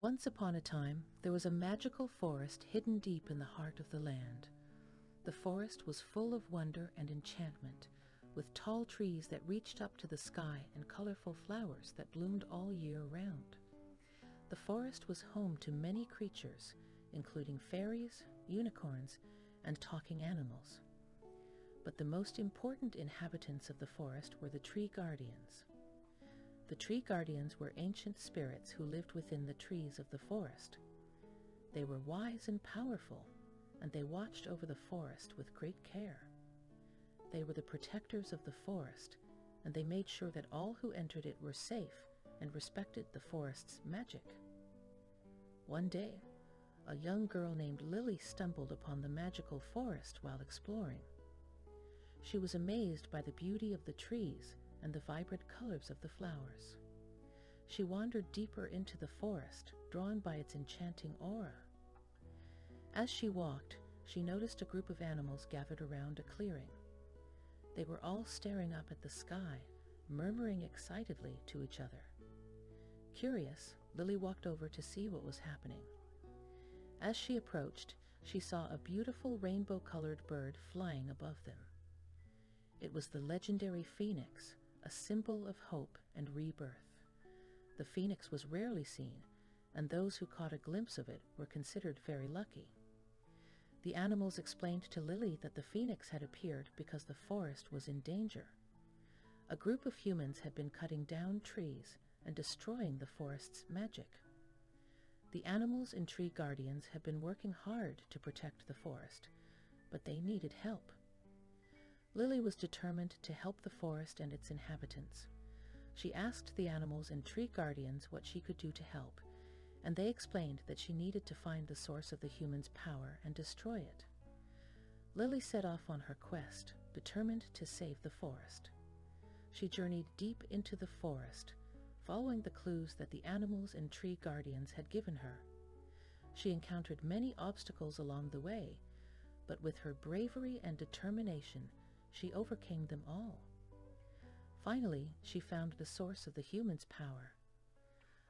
Once upon a time, there was a magical forest hidden deep in the heart of the land. The forest was full of wonder and enchantment, with tall trees that reached up to the sky and colorful flowers that bloomed all year round. The forest was home to many creatures, including fairies, unicorns, and talking animals. But the most important inhabitants of the forest were the tree guardians. The tree guardians were ancient spirits who lived within the trees of the forest. They were wise and powerful, and they watched over the forest with great care. They were the protectors of the forest, and they made sure that all who entered it were safe and respected the forest's magic. One day, a young girl named Lily stumbled upon the magical forest while exploring. She was amazed by the beauty of the trees and the vibrant colors of the flowers. She wandered deeper into the forest, drawn by its enchanting aura. As she walked, she noticed a group of animals gathered around a clearing. They were all staring up at the sky, murmuring excitedly to each other. Curious, Lily walked over to see what was happening. As she approached, she saw a beautiful rainbow-colored bird flying above them. It was the legendary phoenix, a symbol of hope and rebirth. The phoenix was rarely seen, and those who caught a glimpse of it were considered very lucky. The animals explained to Lily that the phoenix had appeared because the forest was in danger. A group of humans had been cutting down trees and destroying the forest's magic. The animals and tree guardians had been working hard to protect the forest, but they needed help. Lily was determined to help the forest and its inhabitants. She asked the animals and tree guardians what she could do to help, and they explained that she needed to find the source of the humans' power and destroy it. Lily set off on her quest, determined to save the forest. She journeyed deep into the forest, following the clues that the animals and tree guardians had given her. She encountered many obstacles along the way, but with her bravery and determination, she overcame them all. Finally, she found the source of the humans' power,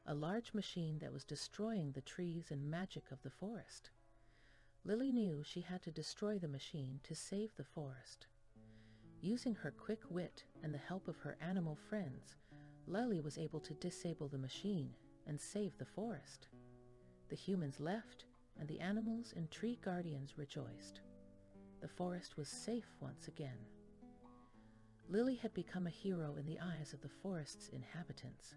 a large machine that was destroying the trees and magic of the forest. Lily knew she had to destroy the machine to save the forest. Using her quick wit and the help of her animal friends, Lily was able to disable the machine and save the forest. The humans left, and the animals and tree guardians rejoiced. The forest was safe once again. Lily had become a hero in the eyes of the forest's inhabitants.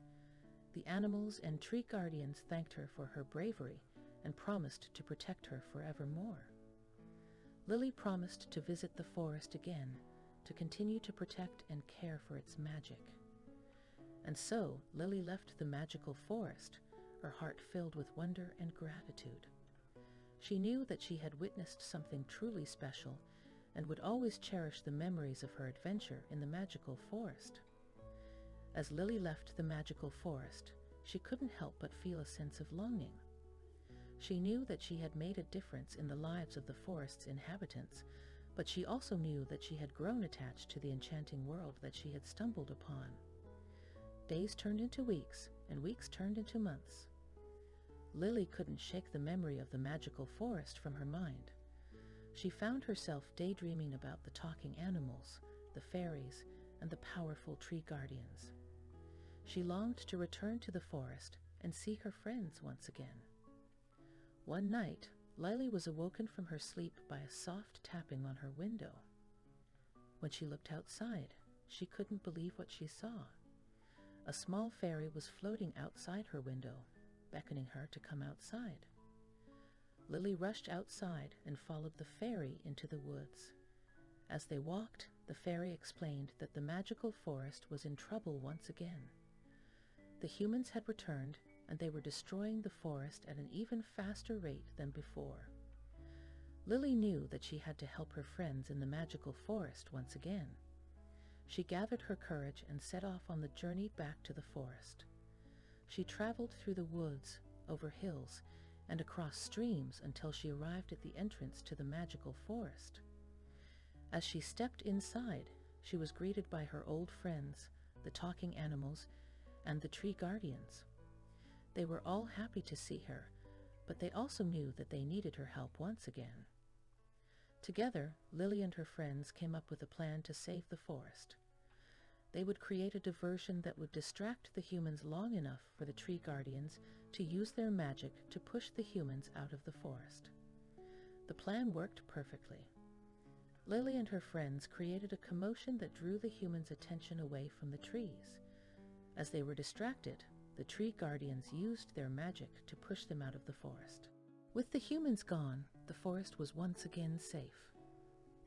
The animals and tree guardians thanked her for her bravery and promised to protect her forevermore. Lily promised to visit the forest again to continue to protect and care for its magic. And so Lily left the magical forest, her heart filled with wonder and gratitude. She knew that she had witnessed something truly special and would always cherish the memories of her adventure in the magical forest. As Lily left the magical forest, she couldn't help but feel a sense of longing. She knew that she had made a difference in the lives of the forest's inhabitants, but she also knew that she had grown attached to the enchanting world that she had stumbled upon. Days turned into weeks, and weeks turned into months. Lily couldn't shake the memory of the magical forest from her mind. She found herself daydreaming about the talking animals, the fairies, and the powerful tree guardians. She longed to return to the forest and see her friends once again. One night, Lily was awoken from her sleep by a soft tapping on her window. When she looked outside, she couldn't believe what she saw. A small fairy was floating outside her window, beckoning her to come outside. Lily rushed outside and followed the fairy into the woods. As they walked, the fairy explained that the magical forest was in trouble once again. The humans had returned, and they were destroying the forest at an even faster rate than before. Lily knew that she had to help her friends in the magical forest once again. She gathered her courage and set off on the journey back to the forest. She traveled through the woods, over hills, and across streams until she arrived at the entrance to the magical forest. As she stepped inside, she was greeted by her old friends, the talking animals, and the tree guardians. They were all happy to see her, but they also knew that they needed her help once again. Together, Lily and her friends came up with a plan to save the forest. They would create a diversion that would distract the humans long enough for the tree guardians to use their magic to push the humans out of the forest. The plan worked perfectly. Lily and her friends created a commotion that drew the humans' attention away from the trees. As they were distracted, the tree guardians used their magic to push them out of the forest. With the humans gone, the forest was once again safe.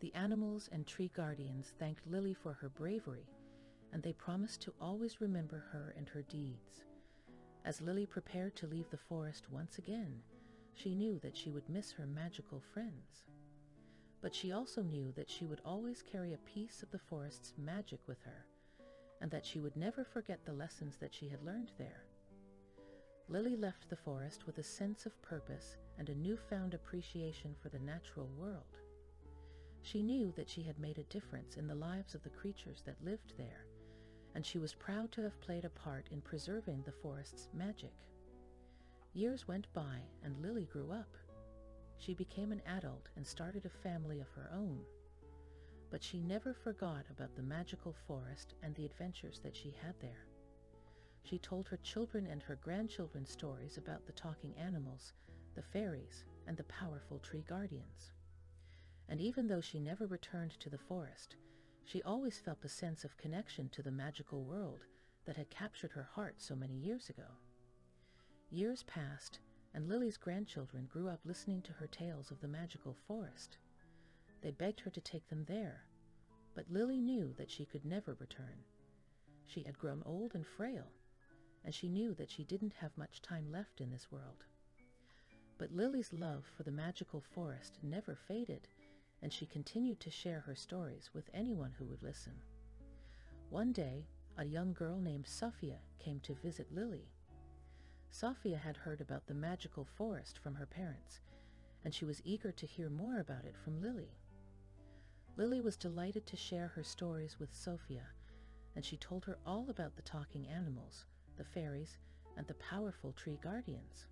The animals and tree guardians thanked Lily for her bravery, and they promised to always remember her and her deeds. As Lily prepared to leave the forest once again, she knew that she would miss her magical friends. But she also knew that she would always carry a piece of the forest's magic with her, and that she would never forget the lessons that she had learned there. Lily left the forest with a sense of purpose and a newfound appreciation for the natural world. She knew that she had made a difference in the lives of the creatures that lived there, and she was proud to have played a part in preserving the forest's magic. Years went by, and Lily grew up. She became an adult and started a family of her own. But she never forgot about the magical forest and the adventures that she had there. She told her children and her grandchildren stories about the talking animals, the fairies, and the powerful tree guardians. And even though she never returned to the forest, she always felt a sense of connection to the magical world that had captured her heart so many years ago. Years passed, and Lily's grandchildren grew up listening to her tales of the magical forest. They begged her to take them there, but Lily knew that she could never return. She had grown old and frail, and she knew that she didn't have much time left in this world. But Lily's love for the magical forest never faded, and she continued to share her stories with anyone who would listen. One day, a young girl named Sophia came to visit Lily. Sophia had heard about the magical forest from her parents, and she was eager to hear more about it from Lily. Lily was delighted to share her stories with Sophia, and she told her all about the talking animals, the fairies, and the powerful tree guardians.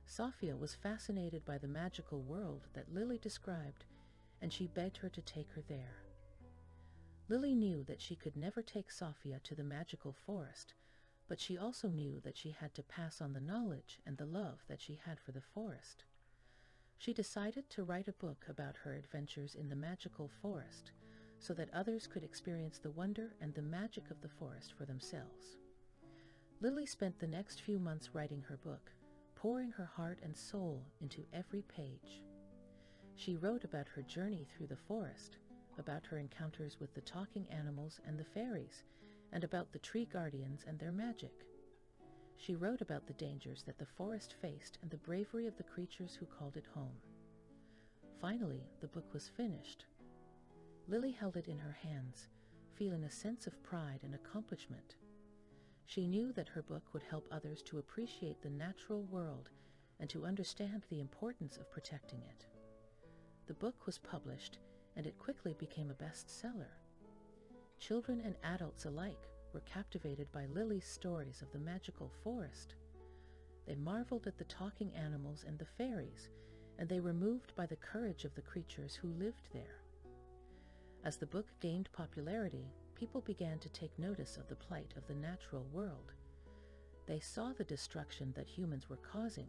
Sophia was fascinated by the magical world that Lily described, and she begged her to take her there. Lily knew that she could never take Sophia to the magical forest, but she also knew that she had to pass on the knowledge and the love that she had for the forest. She decided to write a book about her adventures in the magical forest, so that others could experience the wonder and the magic of the forest for themselves. Lily spent the next few months writing her book, pouring her heart and soul into every page. She wrote about her journey through the forest, about her encounters with the talking animals and the fairies, and about the tree guardians and their magic. She wrote about the dangers that the forest faced and the bravery of the creatures who called it home. Finally, the book was finished. Lily held it in her hands, feeling a sense of pride and accomplishment. She knew that her book would help others to appreciate the natural world and to understand the importance of protecting it. The book was published, and it quickly became a bestseller. Children and adults alike were captivated by Lily's stories of the magical forest. They marveled at the talking animals and the fairies, and they were moved by the courage of the creatures who lived there. As the book gained popularity, people began to take notice of the plight of the natural world. They saw the destruction that humans were causing,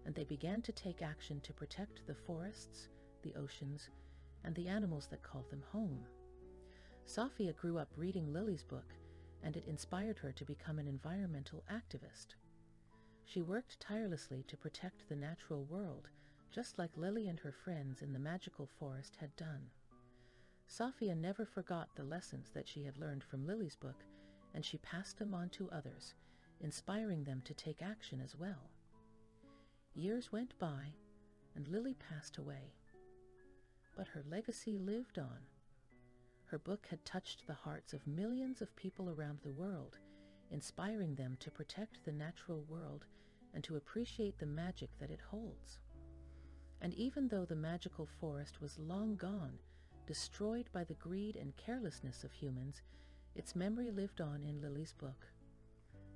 and they began to take action to protect the forests, the oceans, and the animals that called them home. Sophia grew up reading Lily's book, and it inspired her to become an environmental activist. She worked tirelessly to protect the natural world, just like Lily and her friends in the magical forest had done. Sophia never forgot the lessons that she had learned from Lily's book, and she passed them on to others, inspiring them to take action as well. Years went by, and Lily passed away. But her legacy lived on. Her book had touched the hearts of millions of people around the world, inspiring them to protect the natural world and to appreciate the magic that it holds. And even though the magical forest was long gone, destroyed by the greed and carelessness of humans, its memory lived on in Lily's book.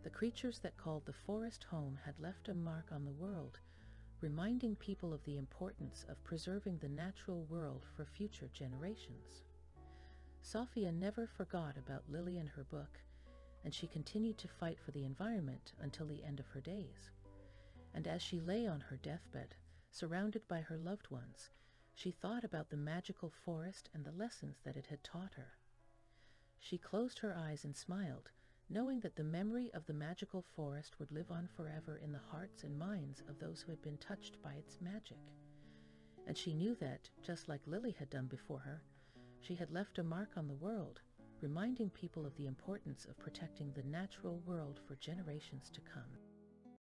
The creatures that called the forest home had left a mark on the world, reminding people of the importance of preserving the natural world for future generations. Sophia never forgot about Lily and her book, and she continued to fight for the environment until the end of her days. And as she lay on her deathbed, surrounded by her loved ones, she thought about the magical forest and the lessons that it had taught her. She closed her eyes and smiled, knowing that the memory of the magical forest would live on forever in the hearts and minds of those who had been touched by its magic. And she knew that, just like Lily had done before her, she had left a mark on the world, reminding people of the importance of protecting the natural world for generations to come.